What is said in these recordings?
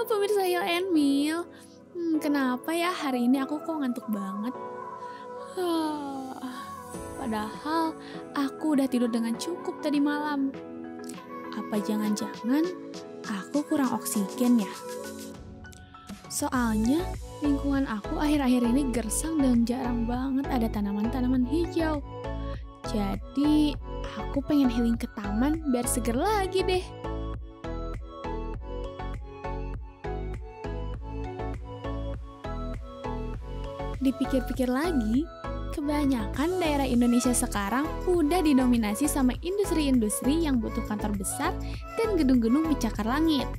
pemirsa Hill and Meal. Kenapa ya hari ini aku kok ngantuk banget? Padahal aku udah tidur dengan cukup tadi malam. Apa jangan-jangan aku kurang oksigen ya? Soalnya lingkungan aku akhir-akhir ini gersang dan jarang banget ada tanaman-tanaman hijau. Jadi aku pengen healing ke taman biar seger lagi deh. Dipikir-pikir lagi, kebanyakan daerah Indonesia sekarang udah didominasi sama industri-industri yang butuh kantor besar dan gedung-gedung pencakar langit.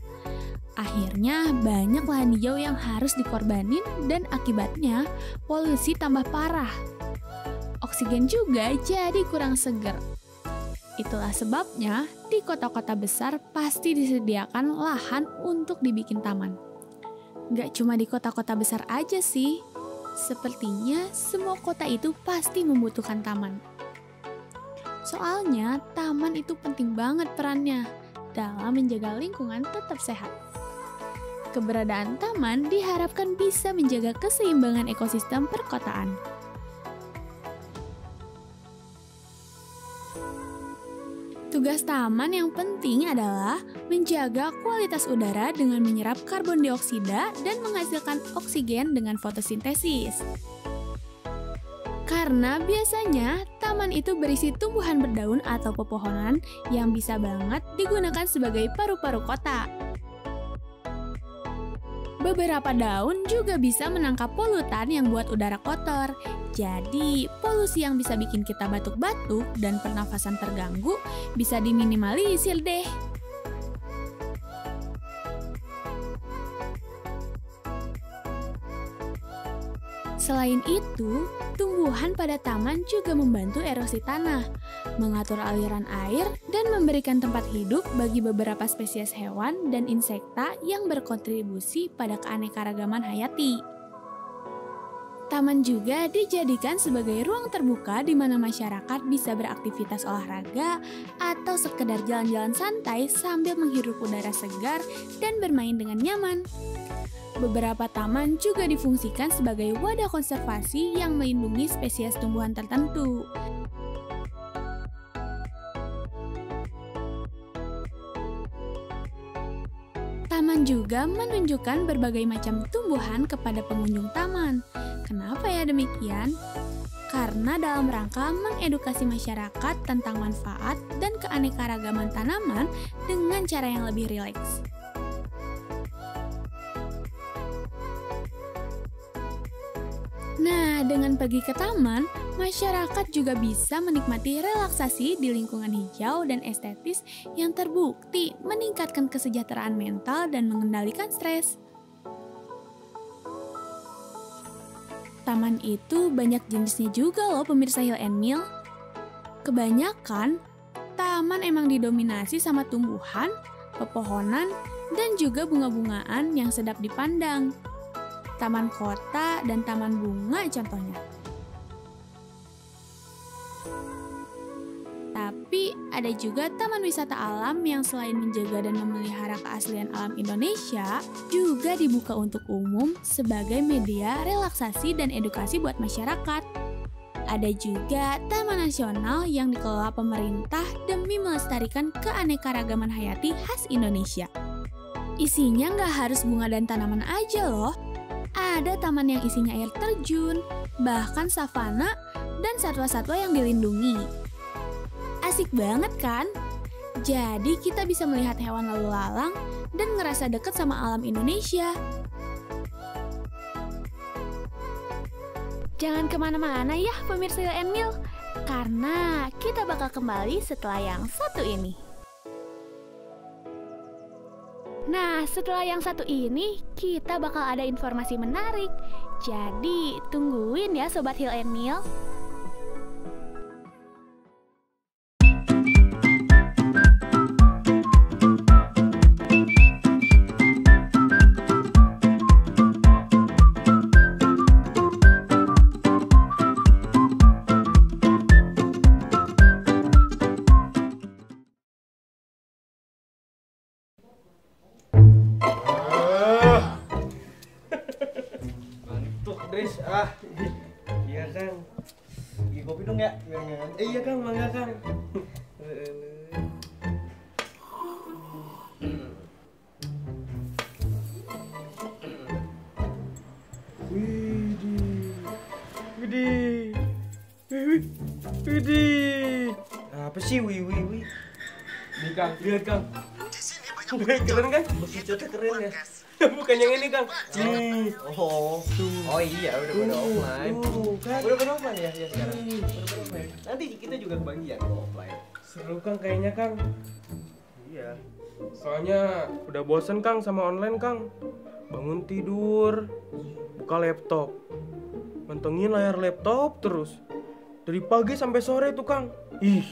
Akhirnya banyak lahan hijau yang harus dikorbanin dan akibatnya polusi tambah parah. Oksigen juga jadi kurang seger. Itulah sebabnya di kota-kota besar pasti disediakan lahan untuk dibikin taman. Gak cuma di kota-kota besar aja sih. Sepertinya semua kota itu pasti membutuhkan taman. Soalnya taman itu penting banget perannya dalam menjaga lingkungan tetap sehat. Keberadaan taman diharapkan bisa menjaga keseimbangan ekosistem perkotaan. Tugas taman yang penting adalah menjaga kualitas udara dengan menyerap karbon dioksida dan menghasilkan oksigen dengan fotosintesis. Karena biasanya taman itu berisi tumbuhan berdaun atau pepohonan yang bisa banget digunakan sebagai paru-paru kota. Beberapa daun juga bisa menangkap polutan yang buat udara kotor. Jadi, polusi yang bisa bikin kita batuk-batuk dan pernafasan terganggu bisa diminimalisir deh. Selain itu, tumbuhan pada taman juga membantu erosi tanah, mengatur aliran air, dan memberikan tempat hidup bagi beberapa spesies hewan dan insekta yang berkontribusi pada keanekaragaman hayati. Taman juga dijadikan sebagai ruang terbuka di mana masyarakat bisa beraktivitas olahraga atau sekedar jalan-jalan santai sambil menghirup udara segar dan bermain dengan nyaman. Beberapa taman juga difungsikan sebagai wadah konservasi yang melindungi spesies tumbuhan tertentu. Taman juga menunjukkan berbagai macam tumbuhan kepada pengunjung taman. Kenapa ya demikian? Karena dalam rangka mengedukasi masyarakat tentang manfaat dan keanekaragaman tanaman dengan cara yang lebih rileks. Nah, dengan pergi ke taman, masyarakat juga bisa menikmati relaksasi di lingkungan hijau dan estetis yang terbukti meningkatkan kesejahteraan mental dan mengendalikan stres. Taman itu banyak jenisnya juga loh pemirsa Hill and Meal. Kebanyakan, taman emang didominasi sama tumbuhan, pepohonan, dan juga bunga-bungaan yang sedap dipandang. Taman kota dan taman bunga contohnya. Tapi ada juga taman wisata alam yang selain menjaga dan memelihara keaslian alam Indonesia, juga dibuka untuk umum sebagai media relaksasi dan edukasi buat masyarakat. Ada juga taman nasional yang dikelola pemerintah demi melestarikan keanekaragaman hayati khas Indonesia. Isinya nggak harus bunga dan tanaman aja loh. Ada taman yang isinya air terjun, bahkan savana, dan satwa-satwa yang dilindungi. Asik banget kan? Jadi kita bisa melihat hewan lalu lalang dan ngerasa deket sama alam Indonesia. Jangan kemana-mana ya pemirsa Hill and Meal, karena kita bakal kembali setelah yang satu ini. Nah, setelah yang satu ini, kita bakal ada informasi menarik. Jadi, tungguin ya Sobat Hill and Meal. Ah, iya Kang. Bagi kopi dong ya? Iya Kang, mangga Kang. Widih. Apa sih wih? Nih Kang, lihat Kang. Keren kan? Becutnya keren ya. Bukan yang ini Kang. Oh iya, udah pada offline. Kan? Udah pada offline ya sekarang. Udah offline. Nanti kita juga kebagian offline. Seru Kang kayaknya Kang. Iya. Soalnya udah bosen Kang sama online Kang. Bangun tidur, buka laptop, mantengin layar laptop terus. Dari pagi sampai sore tuh Kang. Ih,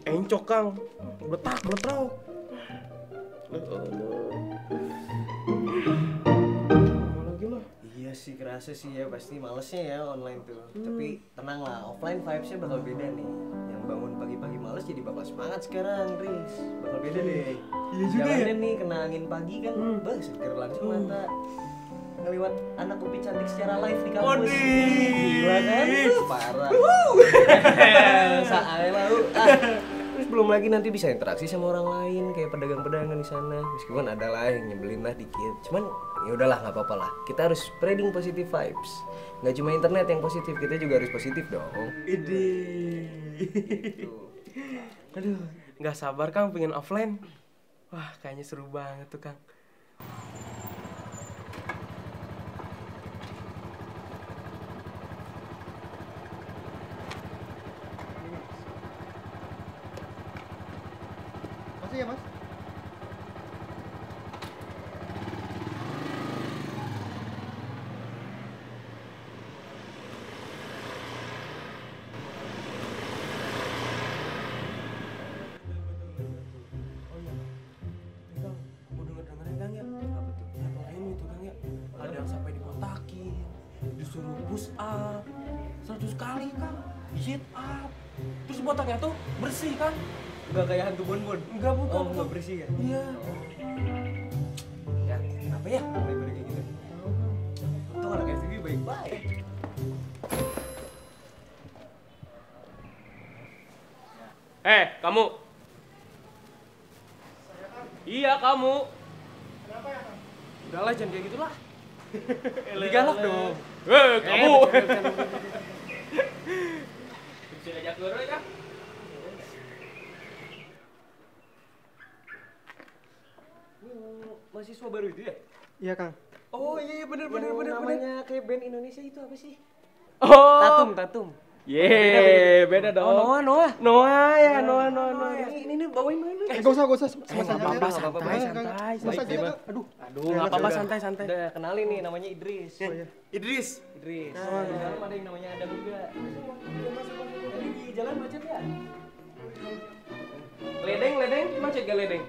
encok Kang. Beletak. Lagi lah. Iya sih, kerasa sih ya, pasti malesnya ya online tuh. Tapi tenang lah, offline vibes-nya bakal beda nih. Yang bangun pagi-pagi males jadi bakal semangat sekarang, Riz. Bakal beda deh. Iya juga jalannya ya. nih kena angin pagi kan, seger langsung mata. Ngeliwat anak kopi cantik secara live di kampus. Gila kan? Parah. Saatnya lalu. Terus belum lagi nanti bisa interaksi sama orang lain kayak pedagang-pedagang di sana. Meskipun ada lah yang nyebelin lah dikit. Cuman ya udahlah, nggak apa-apa lah. Kita harus spreading positive vibes. Nggak cuma internet yang positif, kita juga harus positif dong. Ide. Gitu. Aduh, nggak sabar Kang pengen offline. Wah, kayaknya seru banget tuh Kang. Makasih ya Mas. Kang, mau denger-dengerin Kang ya? Apa tuh? Yang lain itu Kang ya? Ada yang sampai dibotakin, disuruh push up 100 kali Kang, sit up. Terus botaknya tuh bersih Kang. Nggak kayak hantu bonbon. Enggak bukan. Oh, nggak bersih ya? Iya. Ya, kenapa ya? Daripada kayak gitu. Untung anak FTV baik-baik. Kamu. Iya, kamu. Kenapa ya Kang? Udahlah, jangan kayak gitulah. Lebih galak dong. Kamu. Bisa ajak guru ya? Mahasiswa baru itu ya? Iya Kang. Oh iya bener. Namanya kayak band Indonesia itu apa sih? Oh. Tatum. Beda dong. Oh, Noah. Noah ya, Noah. Ini bawain. Gak usah sama saya. Apa-apa, aja. santai. Mas aja ya, Kang. Aduh. Nggak apa-apa, santai. Udah kenalin nih, namanya Idris. Idris. Di dalam ada yang namanya Adam juga. Tadi di jalan macet ya? Ledeng, macet gak ledeng?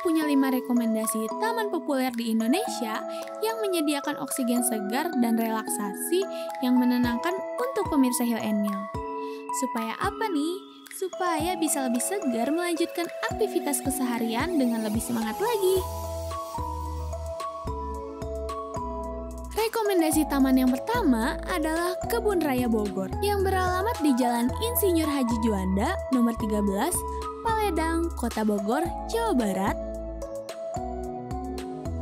punya 5 rekomendasi taman populer di Indonesia yang menyediakan oksigen segar dan relaksasi yang menenangkan untuk pemirsa Hill and Mill. Supaya apa nih? Supaya bisa lebih segar melanjutkan aktivitas keseharian dengan lebih semangat lagi. Rekomendasi taman yang pertama adalah Kebun Raya Bogor yang beralamat di Jalan Insinyur Haji Juanda nomor 13, Paledang, Kota Bogor, Jawa Barat.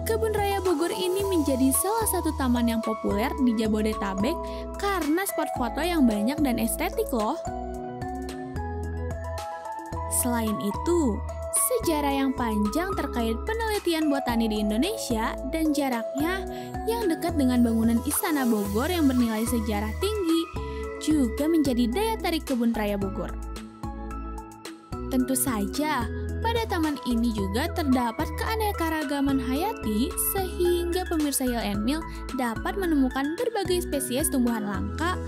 Kebun Raya Bogor ini menjadi salah satu taman yang populer di Jabodetabek karena spot foto yang banyak dan estetik loh. Selain itu, sejarah yang panjang terkait penelitian botani di Indonesia dan jaraknya yang dekat dengan bangunan Istana Bogor yang bernilai sejarah tinggi juga menjadi daya tarik Kebun Raya Bogor. Tentu saja, pada taman ini juga terdapat keanekaragaman hayati sehingga pemirsa Hill and Mill dapat menemukan berbagai spesies tumbuhan langka,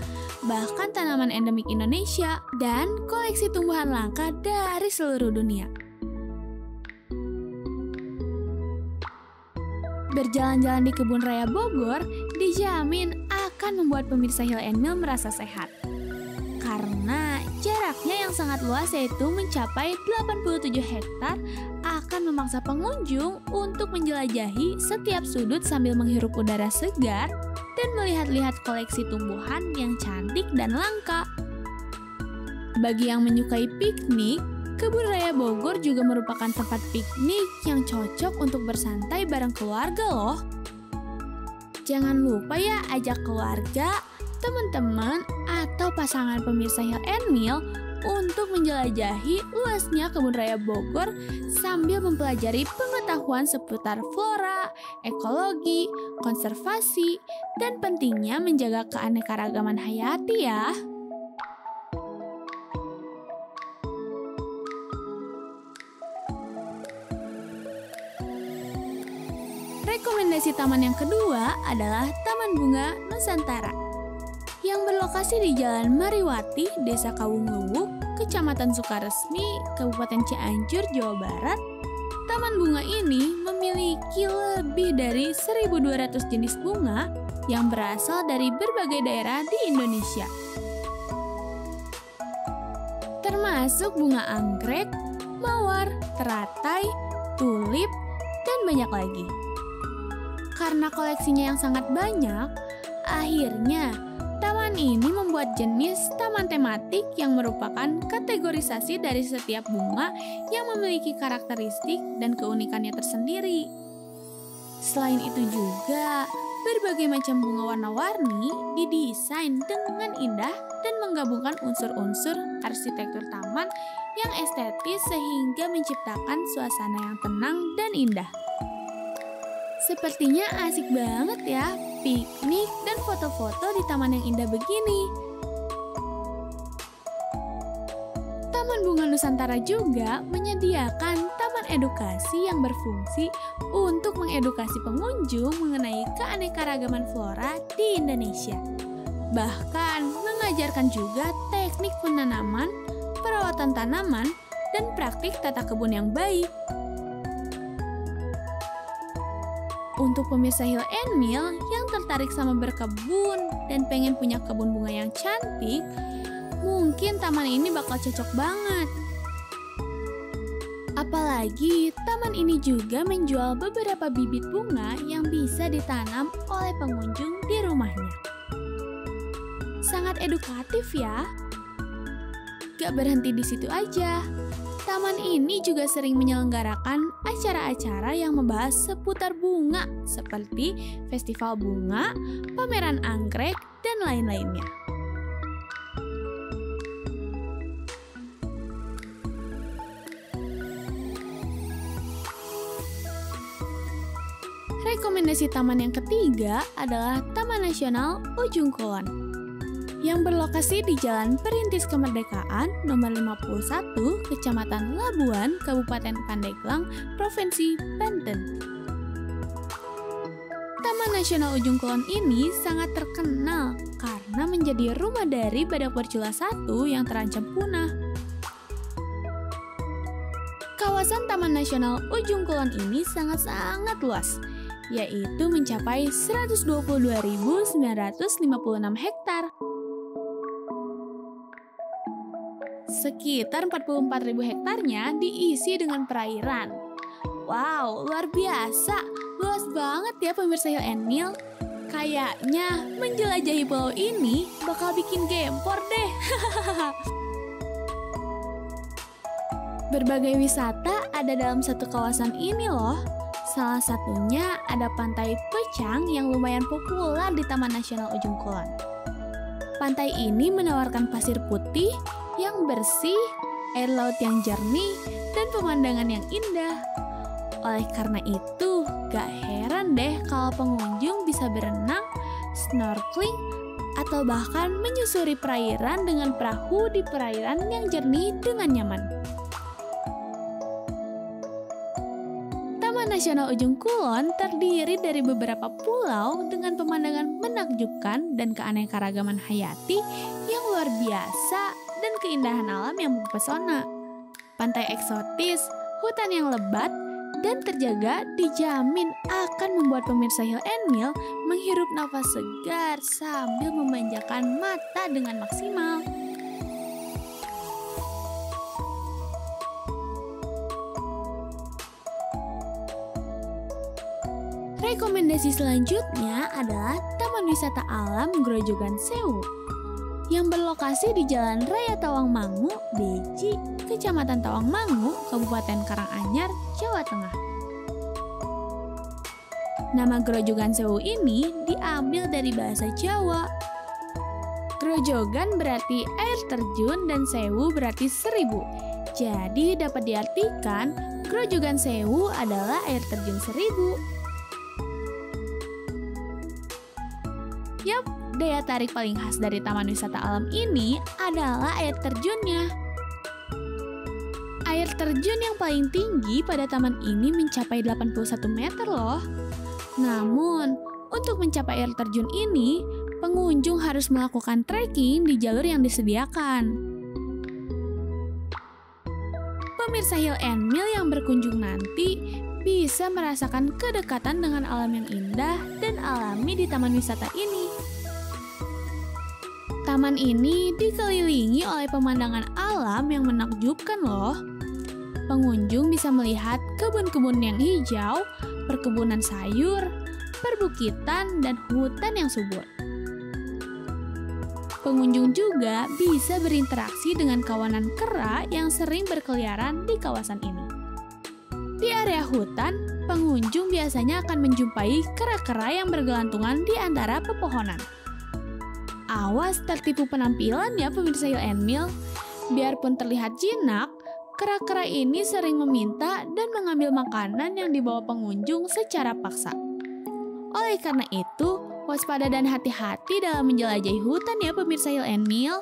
bahkan tanaman endemik Indonesia, dan koleksi tumbuhan langka dari seluruh dunia. Berjalan-jalan di Kebun Raya Bogor dijamin akan membuat pemirsa Hill and Mill merasa sehat. Karena jaraknya yang sangat luas yaitu mencapai 87 hektar akan memaksa pengunjung untuk menjelajahi setiap sudut sambil menghirup udara segar dan melihat-lihat koleksi tumbuhan yang cantik dan langka. Bagi yang menyukai piknik, Kebun Raya Bogor juga merupakan tempat piknik yang cocok untuk bersantai bareng keluarga loh. Jangan lupa ya ajak keluarga, teman-teman, atau pasangan pemirsa Hill and Mill untuk menjelajahi luasnya Kebun Raya Bogor sambil mempelajari pengetahuan seputar flora, ekologi, konservasi, dan pentingnya menjaga keanekaragaman hayati ya. Rekomendasi taman yang kedua adalah Taman Bunga Nusantara yang berlokasi di Jalan Mariwati, Desa Kawungluwuk, Kecamatan Sukaresmi, Kabupaten Cianjur, Jawa Barat. Taman bunga ini memiliki lebih dari 1.200 jenis bunga yang berasal dari berbagai daerah di Indonesia. Termasuk bunga anggrek, mawar, teratai, tulip, dan banyak lagi. Karena koleksinya yang sangat banyak, akhirnya taman ini membuat jenis taman tematik yang merupakan kategorisasi dari setiap bunga yang memiliki karakteristik dan keunikannya tersendiri. Selain itu juga, berbagai macam bunga warna-warni didesain dengan indah dan menggabungkan unsur-unsur arsitektur taman yang estetis sehingga menciptakan suasana yang tenang dan indah. Sepertinya asik banget ya piknik dan foto-foto di taman yang indah begini. Taman Bunga Nusantara juga menyediakan taman edukasi yang berfungsi untuk mengedukasi pengunjung mengenai keanekaragaman flora di Indonesia. Bahkan mengajarkan juga teknik penanaman, perawatan tanaman, dan praktik tata kebun yang baik. Untuk pemirsa Hill and Mill yang tertarik sama berkebun dan pengen punya kebun bunga yang cantik, mungkin taman ini bakal cocok banget. Apalagi taman ini juga menjual beberapa bibit bunga yang bisa ditanam oleh pengunjung di rumahnya. Sangat edukatif ya. Gak berhenti di situ aja. Taman ini juga sering menyelenggarakan acara-acara yang membahas seputar bunga seperti festival bunga, pameran anggrek, dan lain-lainnya. Rekomendasi taman yang ketiga adalah Taman Nasional Ujung Kulon yang berlokasi di Jalan Perintis Kemerdekaan nomor 51, Kecamatan Labuan, Kabupaten Pandeglang, Provinsi Banten. Taman Nasional Ujung Kulon ini sangat terkenal karena menjadi rumah dari badak bercula 1 yang terancam punah. Kawasan Taman Nasional Ujung Kulon ini sangat-sangat luas, yaitu mencapai 122.956 hektar. Sekitar 44.000 hektarnya diisi dengan perairan. Wow, luar biasa. Luas banget ya pemirsa Hill and Mill. Kayaknya menjelajahi pulau ini bakal bikin gempor deh. Berbagai wisata ada dalam satu kawasan ini loh. Salah satunya ada Pantai Pecang yang lumayan populer di Taman Nasional Ujung Kulon. Pantai ini menawarkan pasir putih yang bersih, air laut yang jernih, dan pemandangan yang indah. Oleh karena itu, gak heran deh kalau pengunjung bisa berenang, snorkeling, atau bahkan menyusuri perairan dengan perahu di perairan yang jernih dengan nyaman. Nasional Ujung Kulon terdiri dari beberapa pulau dengan pemandangan menakjubkan dan keanekaragaman hayati yang luar biasa dan keindahan alam yang mempesona. Pantai eksotis, hutan yang lebat, dan terjaga dijamin akan membuat pemirsa Hill and Mill menghirup nafas segar sambil memanjakan mata dengan maksimal. Rekomendasi selanjutnya adalah Taman Wisata Alam Grojogan Sewu yang berlokasi di Jalan Raya Tawangmangu, Beji, Kecamatan Tawangmangu, Kabupaten Karanganyar, Jawa Tengah. Nama Grojogan Sewu ini diambil dari bahasa Jawa. Grojogan berarti air terjun dan sewu berarti 1000. Jadi dapat diartikan Grojogan Sewu adalah air terjun 1000. Yap, daya tarik paling khas dari Taman Wisata Alam ini adalah air terjunnya. Air terjun yang paling tinggi pada taman ini mencapai 81 meter loh. Namun, untuk mencapai air terjun ini, pengunjung harus melakukan trekking di jalur yang disediakan. Pemirsa Hill and Mill yang berkunjung nanti bisa merasakan kedekatan dengan alam yang indah dan alami di taman wisata ini. Taman ini dikelilingi oleh pemandangan alam yang menakjubkan loh. Pengunjung bisa melihat kebun-kebun yang hijau, perkebunan sayur, perbukitan, dan hutan yang subur. Pengunjung juga bisa berinteraksi dengan kawanan kera yang sering berkeliaran di kawasan ini. Di area hutan, pengunjung biasanya akan menjumpai kera-kera yang bergelantungan di antara pepohonan. Awas tertipu penampilan ya pemirsa Hill and Mill. Biarpun terlihat jinak, kera-kera ini sering meminta dan mengambil makanan yang dibawa pengunjung secara paksa. Oleh karena itu, waspada dan hati-hati dalam menjelajahi hutan ya pemirsa Hill and Mill.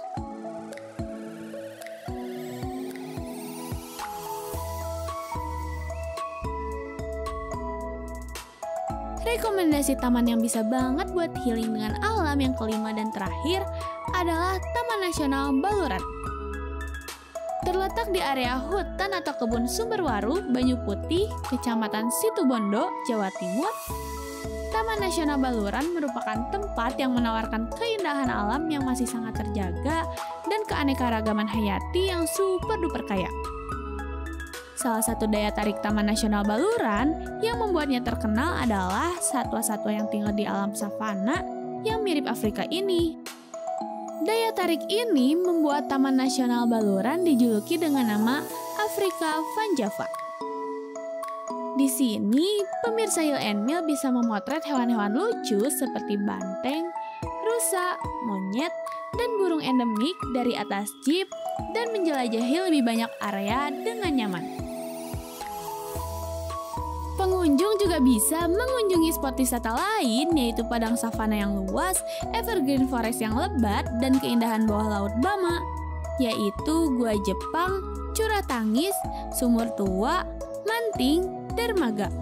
Rekomendasi taman yang bisa banget buat healing dengan alam yang kelima dan terakhir adalah Taman Nasional Baluran. Terletak di area hutan atau kebun Sumberwaru, Banyu Putih, Kecamatan Situbondo, Jawa Timur, Taman Nasional Baluran merupakan tempat yang menawarkan keindahan alam yang masih sangat terjaga dan keanekaragaman hayati yang super duper kaya. Salah satu daya tarik Taman Nasional Baluran yang membuatnya terkenal adalah satwa-satwa yang tinggal di alam savana yang mirip Afrika ini. Daya tarik ini membuat Taman Nasional Baluran dijuluki dengan nama Afrika Van Java. Di sini, pemirsa Hill and Mill bisa memotret hewan-hewan lucu seperti banteng, rusa, monyet, dan burung endemik dari atas jeep dan menjelajahi lebih banyak area dengan nyaman. Pengunjung juga bisa mengunjungi spot wisata lain yaitu padang savana yang luas, evergreen forest yang lebat, dan keindahan bawah laut Bama, yaitu Gua Jepang, Curah Tangis, Sumur Tua, Manting, Dermaga.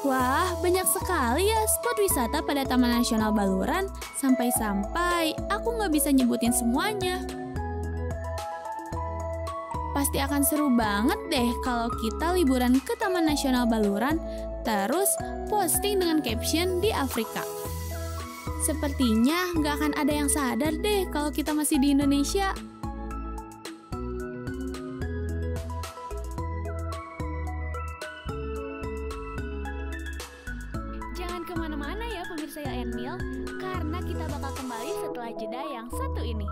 Wah, banyak sekali ya spot wisata pada Taman Nasional Baluran, sampai-sampai aku nggak bisa nyebutin semuanya. Pasti akan seru banget deh kalau kita liburan ke Taman Nasional Baluran, terus posting dengan caption di Afrika. Sepertinya nggak akan ada yang sadar deh kalau kita masih di Indonesia. Jangan kemana-mana ya pemirsa Hill and Mill, karena kita bakal kembali setelah jeda yang satu ini.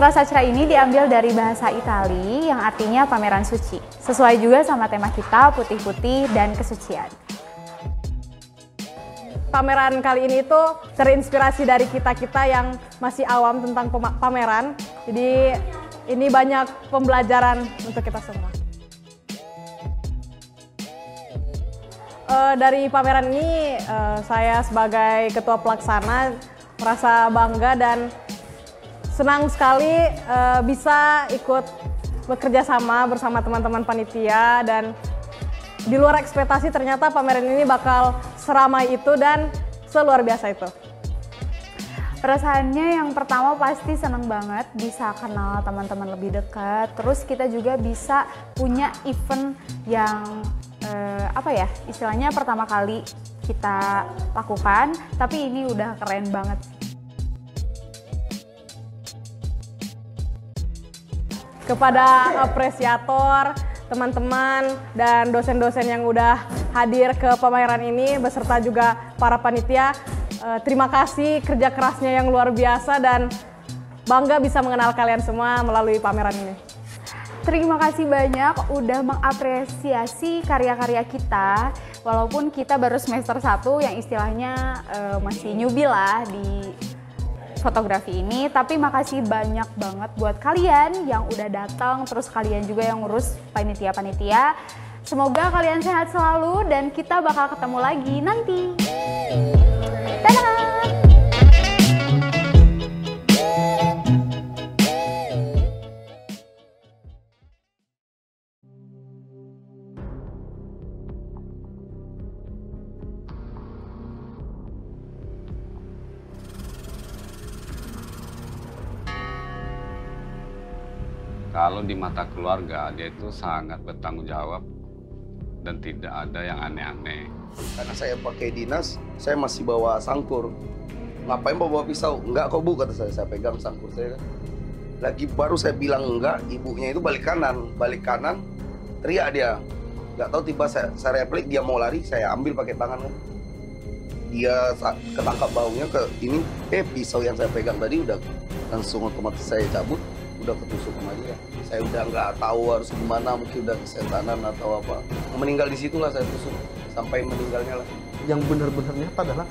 Sastra Sastra ini diambil dari bahasa Itali yang artinya pameran suci. Sesuai juga sama tema kita, putih-putih dan kesucian. Pameran kali ini itu terinspirasi dari kita-kita yang masih awam tentang pameran. Jadi ini banyak pembelajaran untuk kita semua. Dari pameran ini saya sebagai ketua pelaksana merasa bangga dan senang sekali bisa ikut bekerja sama bersama teman-teman panitia, dan di luar ekspektasi ternyata pameran ini bakal seramai itu dan seluar biasa itu. Perasaannya yang pertama pasti senang banget bisa kenal teman-teman lebih dekat. Terus kita juga bisa punya event yang istilahnya pertama kali kita lakukan, tapi ini udah keren banget. Kepada apresiator, teman-teman, dan dosen-dosen yang udah hadir ke pameran ini beserta juga para panitia, terima kasih kerja kerasnya yang luar biasa dan bangga bisa mengenal kalian semua melalui pameran ini. Terima kasih banyak udah mengapresiasi karya-karya kita, walaupun kita baru semester 1 yang istilahnya masih newbie lah di fotografi ini, tapi makasih banyak banget buat kalian yang udah datang, terus kalian juga yang ngurus panitia-panitia. Semoga kalian sehat selalu dan kita bakal ketemu lagi nanti. Dadah! Kalau di mata keluarga, dia itu sangat bertanggung jawab dan tidak ada yang aneh-aneh. Karena saya pakai dinas, saya masih bawa sangkur. Ngapain bawa pisau? Enggak kok Bu, kata saya pegang sangkur saya kan. Lagi baru saya bilang enggak, ibunya itu balik kanan, teriak dia. Nggak tahu tiba saya replik, dia mau lari, saya ambil pakai tangan kan. Dia ketangkap baunya ke ini, pisau yang saya pegang tadi udah langsung otomatis saya cabut. Udah ketusuk sama dia. Saya udah nggak tahu harus gimana, mungkin udah kesetanan atau apa. Meninggal di situlah saya tusuk sampai meninggalnya lah. Yang benar-benar nyata adalah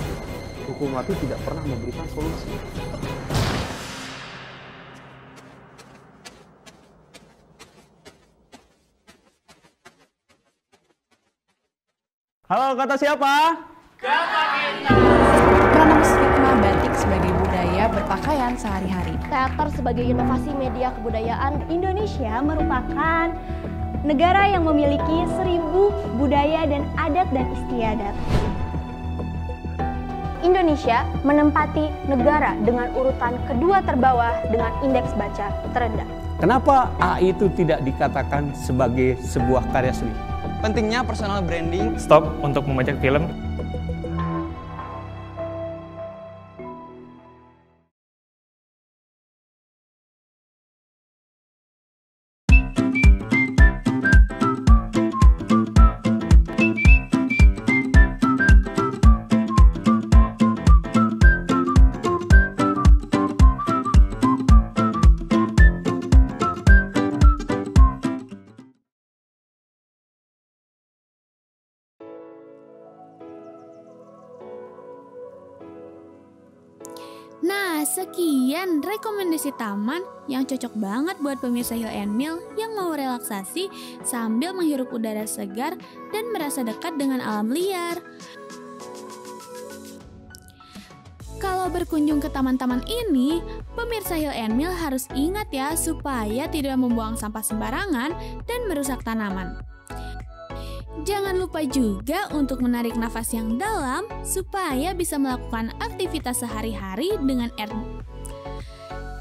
hukum mati tidak pernah memberikan solusi. Halo, kata siapa? Pranam Stigma batik sebagai budaya berpakaian sehari-hari. Teater sebagai inovasi media kebudayaan. Indonesia merupakan negara yang memiliki 1000 budaya dan adat dan istiadat. Indonesia menempati negara dengan urutan kedua terbawah dengan indeks baca terendah. Kenapa AI itu tidak dikatakan sebagai sebuah karya seni? Pentingnya personal branding. Stop untuk membajak film. Nah, sekian rekomendasi taman yang cocok banget buat pemirsa Hill and Mill yang mau relaksasi sambil menghirup udara segar dan merasa dekat dengan alam liar. Kalau berkunjung ke taman-taman ini, pemirsa Hill and Mill harus ingat ya supaya tidak membuang sampah sembarangan dan merusak tanaman. Jangan lupa juga untuk menarik nafas yang dalam supaya bisa melakukan aktivitas sehari-hari dengan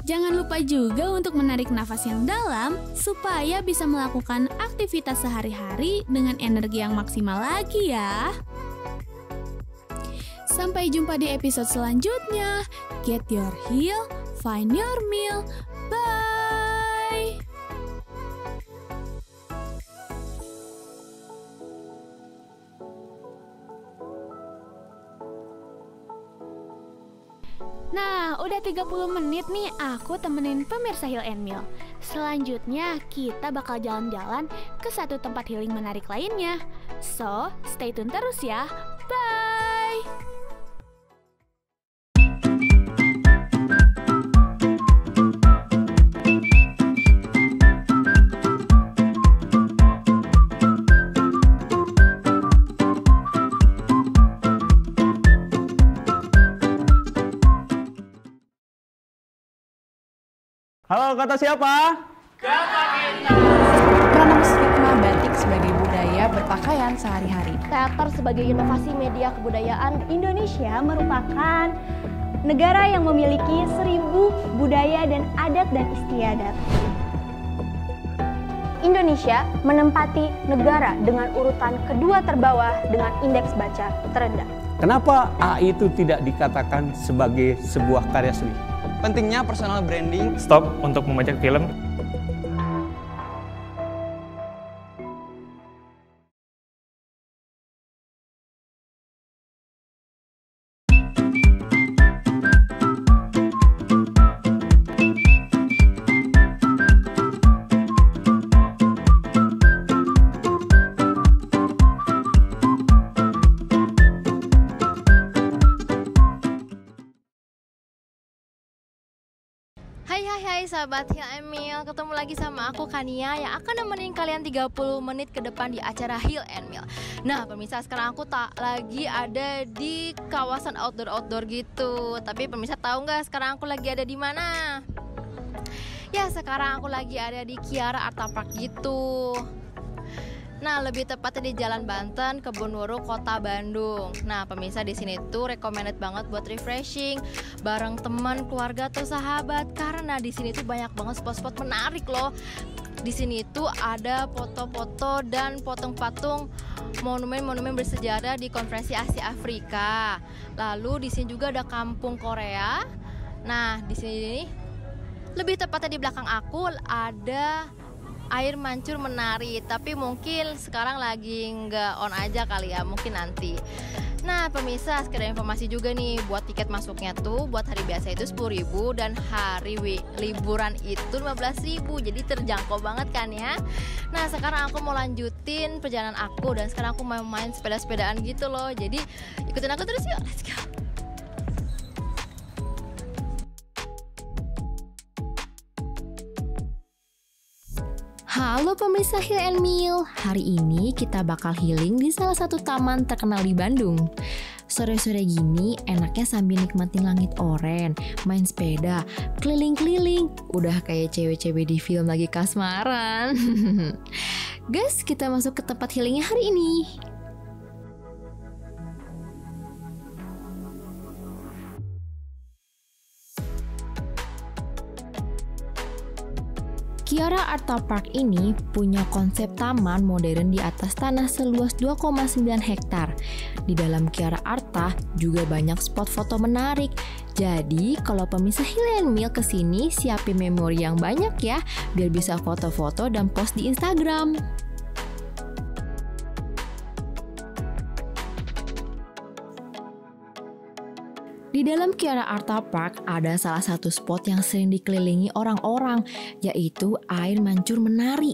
Jangan lupa juga untuk menarik nafas yang dalam supaya bisa melakukan aktivitas sehari-hari dengan energi yang maksimal lagi ya. Sampai jumpa di episode selanjutnya. Get your heal, find your meal. Bye. Nah, udah 30 menit nih aku temenin pemirsa Hill and Mill. Selanjutnya kita bakal jalan-jalan ke satu tempat healing menarik lainnya. So, stay tune terus ya. Bye! Halo, kata siapa? Pranama Stigma batik sebagai budaya berpakaian sehari-hari. Teater sebagai inovasi media kebudayaan, Indonesia merupakan negara yang memiliki 1000 budaya dan adat dan istiadat. Indonesia menempati negara dengan urutan kedua terbawah dengan indeks baca terendah. Kenapa AI itu tidak dikatakan sebagai sebuah karya seni? Pentingnya personal branding. Stop untuk membajak film. Hai sahabat Hill and Mill, ketemu lagi sama aku Kania yang akan nemenin kalian 30 menit ke depan di acara Hill and Mill. Nah pemirsa, sekarang aku tak lagi ada di kawasan outdoor gitu. Tapi pemirsa tahu nggak sekarang aku lagi ada di mana? Ya sekarang aku lagi ada di Kiara Arta Park gitu. Nah, lebih tepatnya di Jalan Banten, Kebonwaru, Kota Bandung. Nah, pemirsa di sini tuh recommended banget buat refreshing bareng teman, keluarga atau sahabat karena di sini tuh banyak banget spot-spot menarik loh. Di sini tuh ada foto-foto dan patung-patung monumen-monumen bersejarah di Konferensi Asia Afrika. Lalu di sini juga ada Kampung Korea. Nah, di sini lebih tepatnya di belakang aku ada air mancur menari, tapi mungkin sekarang lagi nggak on aja kali ya, mungkin nanti. Nah pemirsa, sekedar informasi juga nih, buat tiket masuknya tuh buat hari biasa itu 10.000 dan hari liburan itu 15.000, jadi terjangkau banget kan ya. Nah sekarang aku mau lanjutin perjalanan aku dan sekarang aku mau main sepeda-sepedaan gitu loh, jadi ikutin aku terus yuk, let's go. Halo pemirsa Hill and Mill, hari ini kita bakal healing di salah satu taman terkenal di Bandung. Sore-sore gini enaknya sambil nikmatin langit oren, main sepeda, keliling-keliling, udah kayak cewek-cewek di film lagi kasmaran. Guys, kita masuk ke tempat healingnya hari ini. Kiara Arta Park ini punya konsep taman modern di atas tanah seluas 2,9 hektar. Di dalam Kiara Arta juga banyak spot foto menarik. Jadi kalau pemirsa Hill and Mill kesini siapin memori yang banyak ya, biar bisa foto-foto dan post di Instagram. Di dalam Kiara Arta Park ada salah satu spot yang sering dikelilingi orang-orang, yaitu air mancur menari.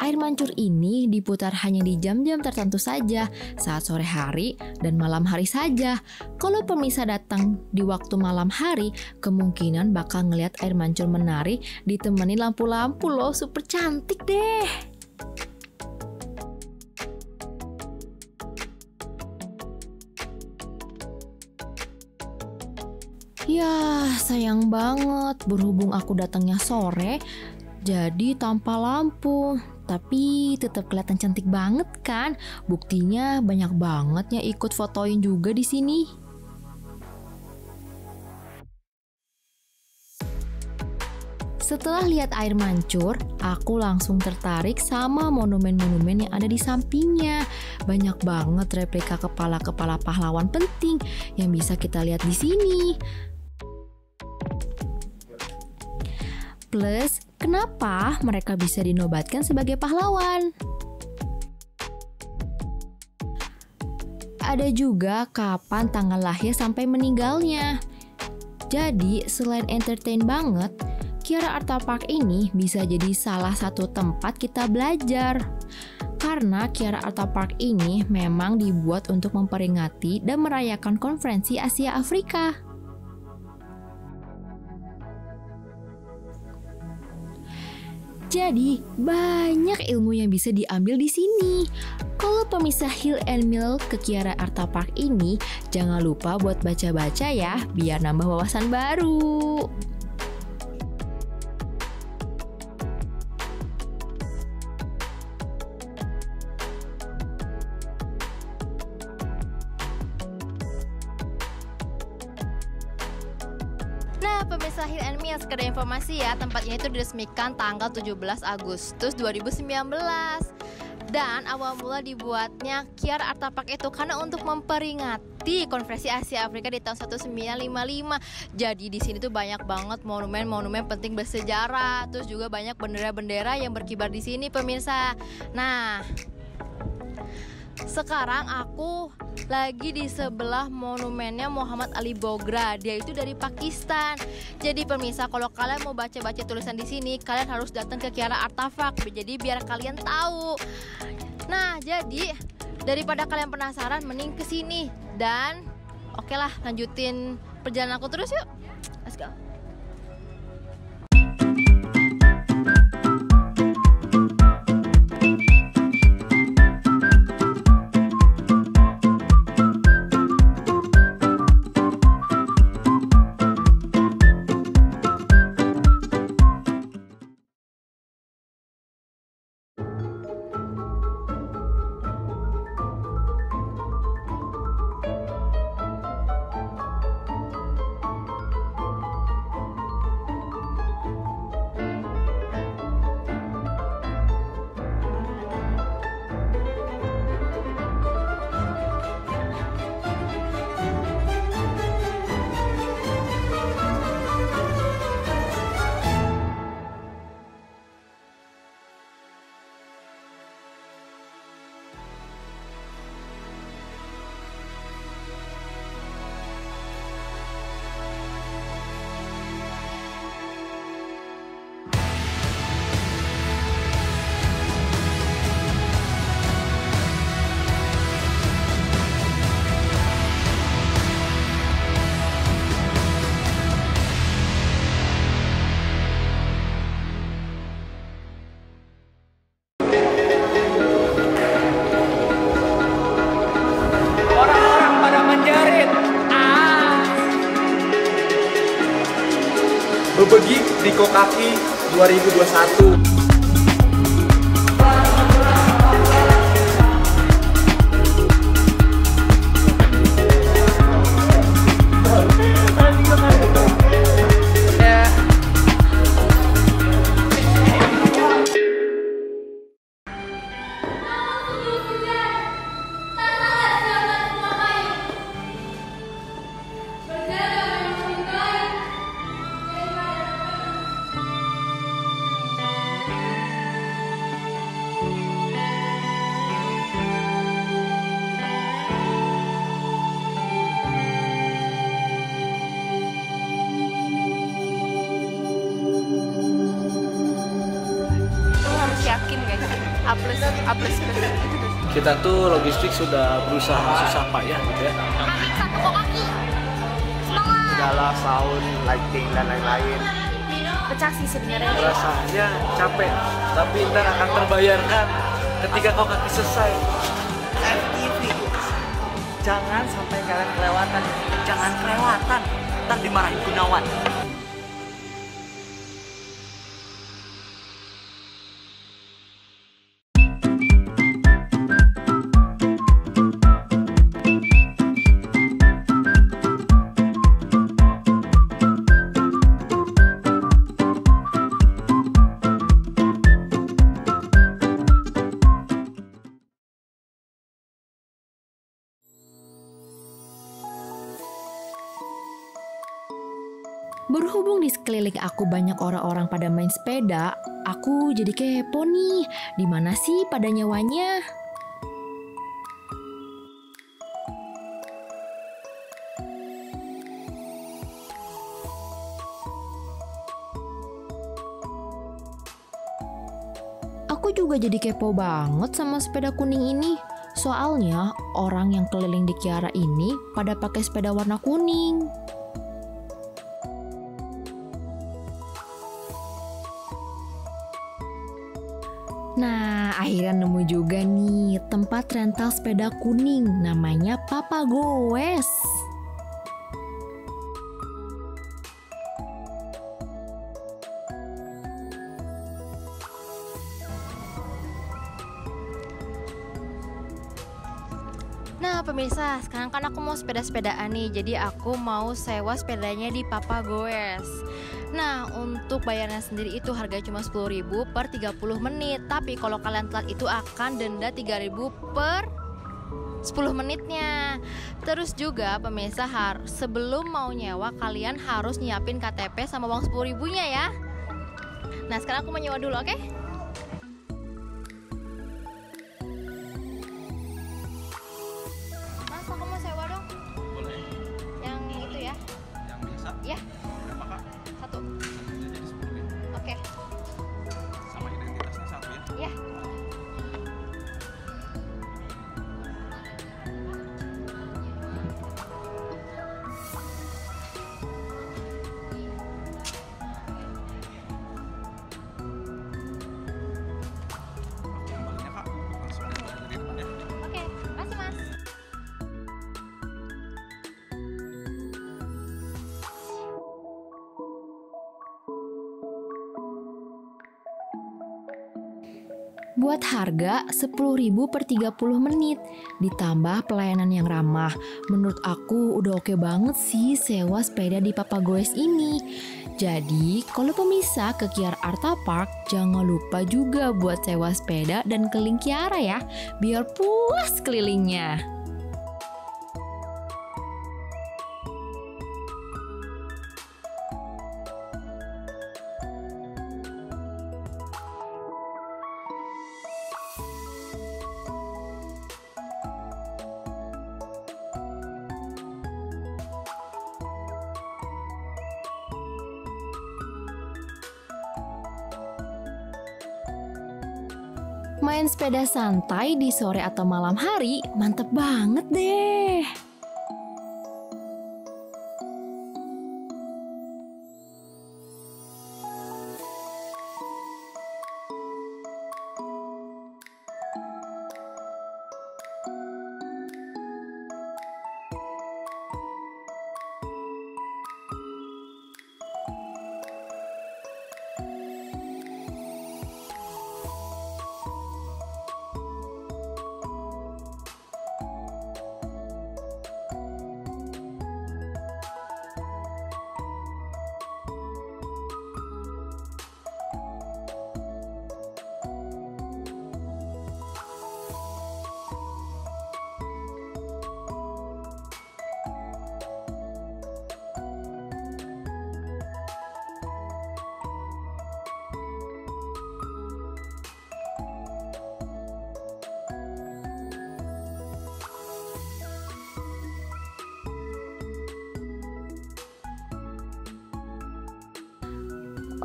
Air mancur ini diputar hanya di jam-jam tertentu saja, saat sore hari dan malam hari saja. Kalau pemirsa datang di waktu malam hari, kemungkinan bakal ngeliat air mancur menari ditemani lampu-lampu loh, super cantik deh. Ya, sayang banget berhubung aku datangnya sore, jadi tanpa lampu. Tapi tetap kelihatan cantik banget kan? Buktinya banyak banget yang ikut fotoin juga di sini. Setelah lihat air mancur, aku langsung tertarik sama monumen-monumen yang ada di sampingnya. Banyak banget replika kepala-kepala pahlawan penting yang bisa kita lihat di sini. Plus, kenapa mereka bisa dinobatkan sebagai pahlawan? Ada juga kapan tanggal lahir sampai meninggalnya. Jadi selain entertain banget, Kiara Arta Park ini bisa jadi salah satu tempat kita belajar. Karena Kiara Arta Park ini memang dibuat untuk memperingati dan merayakan konferensi Asia Afrika. Jadi, banyak ilmu yang bisa diambil di sini. Kalau pemisah Hill and Mill ke Kiara Arta Park ini, jangan lupa buat baca-baca ya, biar nambah wawasan baru. Pemirsa Hill and Mill, sekedar informasi ya, tempat ini tuh diresmikan tanggal 17 Agustus 2019. Dan awal mula dibuatnya Kiara Arta Park itu karena untuk memperingati Konferensi Asia Afrika di tahun 1955. Jadi di sini tuh banyak banget monumen-monumen penting bersejarah, terus juga banyak bendera-bendera yang berkibar di sini pemirsa. Nah, sekarang aku lagi di sebelah monumennya Muhammad Ali Bogra. Dia itu dari Pakistan. Jadi pemirsa, kalau kalian mau baca-baca tulisan di sini, kalian harus datang ke Kiara Arta Park. Jadi biar kalian tahu. Nah, jadi daripada kalian penasaran, mending ke sini. Dan oke lah, lanjutin perjalanan aku terus yuk. Let's go. Bebegi di Kokaki 2021. Kita tuh logistik sudah berusaha susah payah gitu ya. Segala sound, lighting dan lain-lain. Pecah sih sebenarnya. Rasanya capek, tapi ntar akan terbayarkan ketika kau kaki selesai. FTV. Jangan sampai kalian kelewatan. Jangan kelewatan. Ntar dimarahin Gunawan. Berhubung di sekeliling aku banyak orang-orang pada main sepeda, aku jadi kepo nih, di mana sih pada nyawanya? Aku juga jadi kepo banget sama sepeda kuning ini. Soalnya orang yang keliling di Kiara ini pada pakai sepeda warna kuning. Nah, akhirnya nemu juga nih tempat rental sepeda kuning, namanya Papa Goes. Nah pemirsa, sekarang kan aku mau sepeda-sepedaan nih. Jadi aku mau sewa sepedanya di Papa Goes. Nah untuk bayarnya sendiri itu harganya cuma 10.000 per 30 menit. Tapi kalau kalian telat itu akan denda 3.000 per 10 menitnya. Terus juga pemirsa, sebelum mau nyewa kalian harus nyiapin KTP sama uang 10.000-nya ya. Nah sekarang aku mau nyewa dulu, oke? Mas, aku mau sewa dong. Boleh. Yang itu ya. Yang biasa? Ya. Berapa kak? 1. Jadi 10.000. Oke. Sama identitasnya 1 ya? Ya. Kembalinya kak, langsung dibayar dari depan ya. Oke, makasih mas. Buat harga 10.000 per 30 menit, ditambah pelayanan yang ramah. Menurut aku udah oke banget sih sewa sepeda di Papa Goes ini. Jadi, kalau pemirsa ke Kiara Arta Park, jangan lupa juga buat sewa sepeda dan keliling Kiara ya, biar puas kelilingnya. Main sepeda santai di sore atau malam hari, mantep banget deh.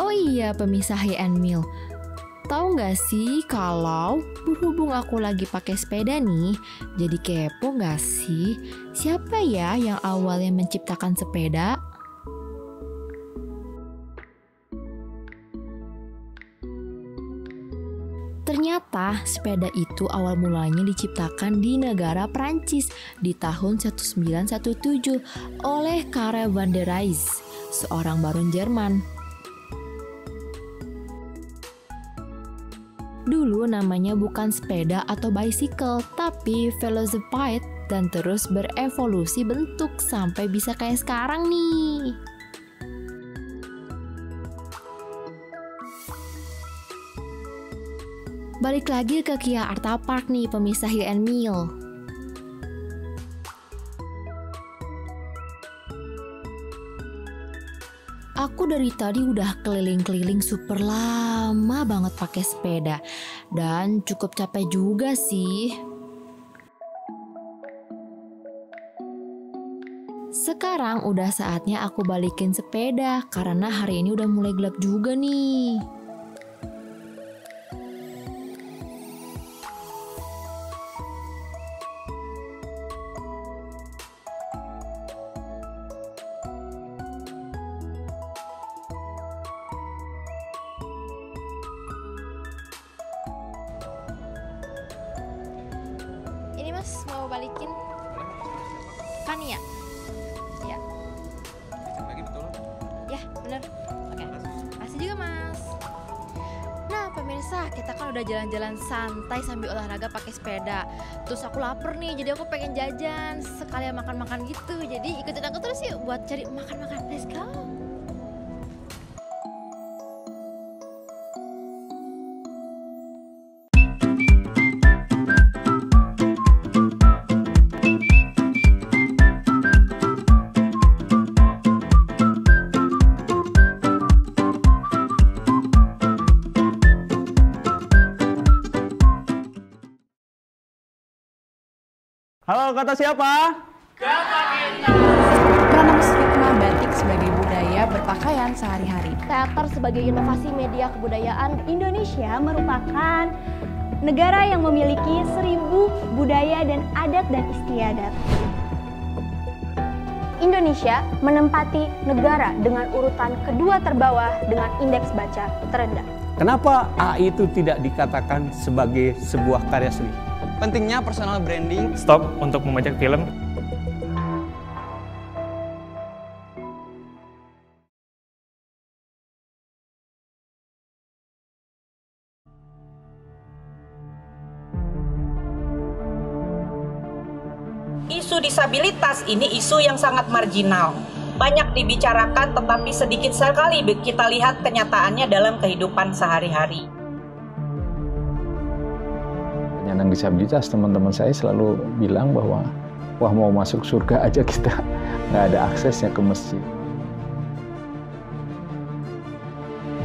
Oh iya pemisah Hi and Meal, tahu nggak sih kalau berhubung aku lagi pakai sepeda nih, jadi kepo nggak sih siapa ya yang awalnya menciptakan sepeda? Ternyata sepeda itu awal mulanya diciptakan di negara Prancis di tahun 1917 oleh Karel van der Rijs, seorang baron Jerman. Dulu namanya bukan sepeda atau bicycle, tapi velocipede dan terus berevolusi bentuk sampai bisa kayak sekarang nih. Balik lagi ke Kiara Arta Park nih pemisah Hi and Meal. Aku dari tadi udah keliling-keliling super lama banget pakai sepeda dan cukup capek juga sih. Sekarang udah saatnya aku balikin sepeda karena hari ini udah mulai gelap juga nih. Ini Mas mau balikin. Kania. Ya. Lagi betul? Ya, bener. Oke. Makasih juga Mas. Nah pemirsa, kita kan udah jalan-jalan santai sambil olahraga pakai sepeda. Terus aku lapar nih, jadi aku pengen jajan sekalian makan-makan gitu. Jadi ikutin aku terus yuk buat cari makan-makan. Let's go. Halo, kata siapa? Pranams Fitma batik sebagai budaya berpakaian sehari-hari. Teater sebagai inovasi media kebudayaan, Indonesia merupakan negara yang memiliki 1000 budaya dan adat dan istiadat. Indonesia menempati negara dengan urutan kedua terbawah dengan indeks baca terendah. Kenapa AI itu tidak dikatakan sebagai sebuah karya seni? Pentingnya personal branding. Stop untuk membajak film. Isu disabilitas ini isu yang sangat marginal. Banyak dibicarakan tetapi sedikit sekali kita lihat kenyataannya dalam kehidupan sehari-hari. Penyandang disabilitas, teman-teman saya selalu bilang bahwa wah mau masuk surga aja kita nggak ada aksesnya ke masjid.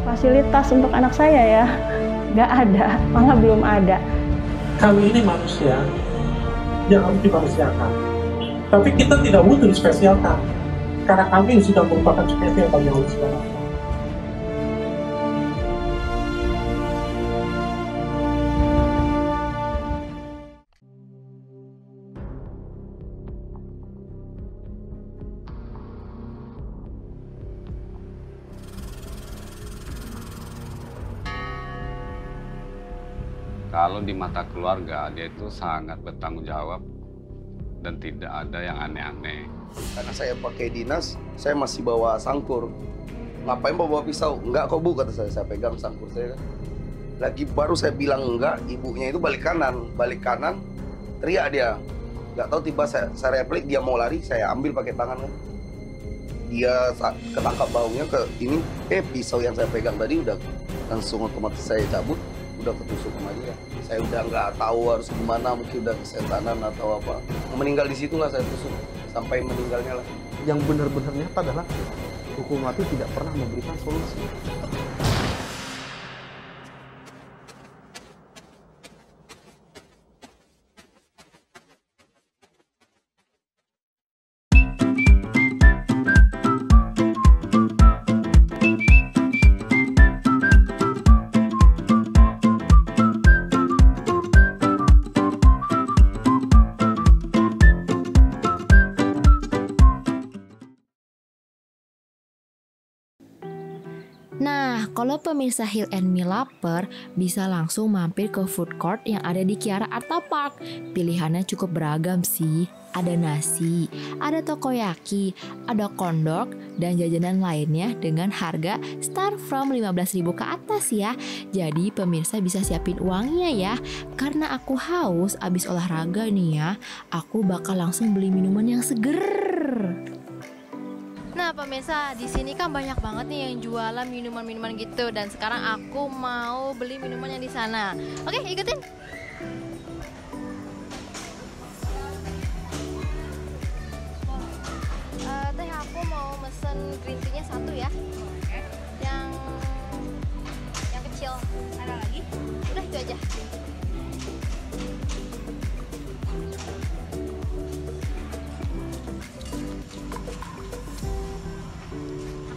Fasilitas untuk anak saya ya nggak ada, malah belum ada. Kami ini manusia yang harus dimanusiakan, tapi kita tidak butuh dispesialkan karena kami sudah merupakan spesial bagi Allah SWT. Kalau di mata keluarga, dia itu sangat bertanggung jawab dan tidak ada yang aneh-aneh. Karena saya pakai dinas, saya masih bawa sangkur. Ngapain bawa pisau? Enggak kok Bu, kata saya pegang sangkur saya kan. Lagi baru saya bilang enggak, ibunya itu balik kanan, teriak dia. Nggak tahu tiba saya replik, dia mau lari, saya ambil pakai tangan kan. Dia ketangkap baunya ke ini, pisau yang saya pegang tadi udah langsung otomatis saya cabut. Udah ketusuk sama dia. Saya udah nggak tahu harus gimana, mungkin udah kesetanan atau apa. Meninggal di situlah saya tusuk sampai meninggalnya lah. Yang benar-benar nyata adalah hukum mati tidak pernah memberikan solusi. Nah, kalau pemirsa Hill and Mill lapar, bisa langsung mampir ke food court yang ada di Kiara Arta Park. Pilihannya cukup beragam sih. Ada nasi, ada takoyaki, ada kondok, dan jajanan lainnya dengan harga start from 15.000 ke atas ya. Jadi pemirsa bisa siapin uangnya ya. Karena aku haus abis olahraga nih ya, aku bakal langsung beli minuman yang seger. Nah pemirsa, di sini kan banyak banget nih yang jualan minuman-minuman gitu, dan sekarang aku mau beli minuman yang di sana. Oke, ikutin. Teh aku mau mesen green tea-nya 1 ya. Oke. Yang kecil. Ada lagi? Udah itu aja.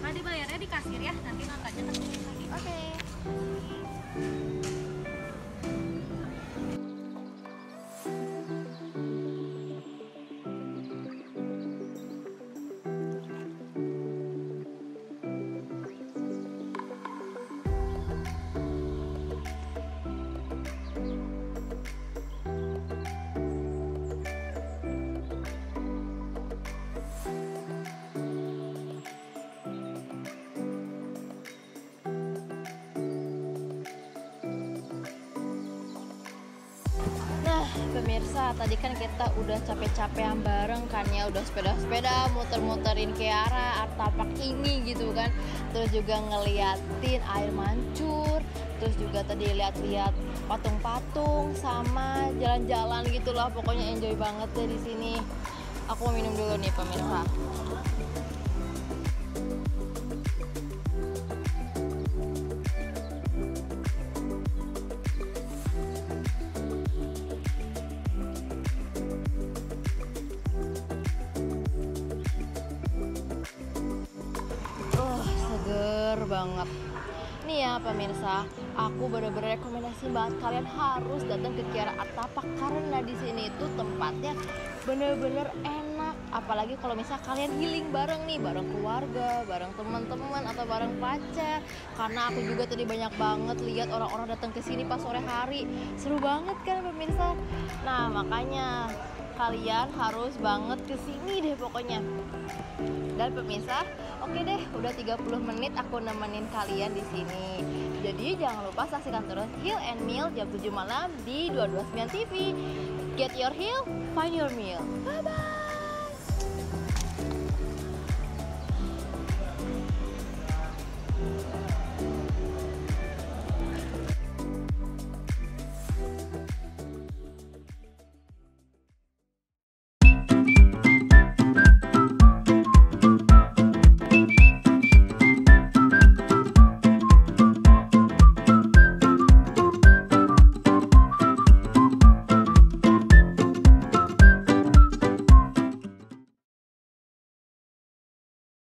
Dibayarnya di kasir ya, nanti notanya tertulis lagi. Oke. pemirsa, tadi kan kita udah capek-capekan bareng kan ya, udah sepeda-sepeda muter-muterin Kiara Art Park ini gitu kan. Terus juga ngeliatin air mancur, terus juga tadi lihat-lihat patung-patung sama jalan-jalan gitulah, pokoknya enjoy banget deh di sini. Aku mau minum dulu nih pemirsa. Seger banget. Nih ya pemirsa, aku bener-bener rekomendasi banget kalian harus datang ke Kiara Art Park karena di sini itu tempatnya bener-bener enak. Apalagi kalau misalnya kalian healing bareng nih, bareng keluarga, bareng teman-teman atau bareng pacar. Karena aku juga tadi banyak banget lihat orang-orang datang ke sini pas sore hari. Seru banget kan pemirsa. Nah, makanya kalian harus banget ke sini deh pokoknya. Dan pemirsa, oke deh, udah 30 menit aku nemenin kalian di sini. Jadi jangan lupa saksikan terus Heal and Meal jam 7 malam di 229 TV. Get your heal, find your meal. Bye bye.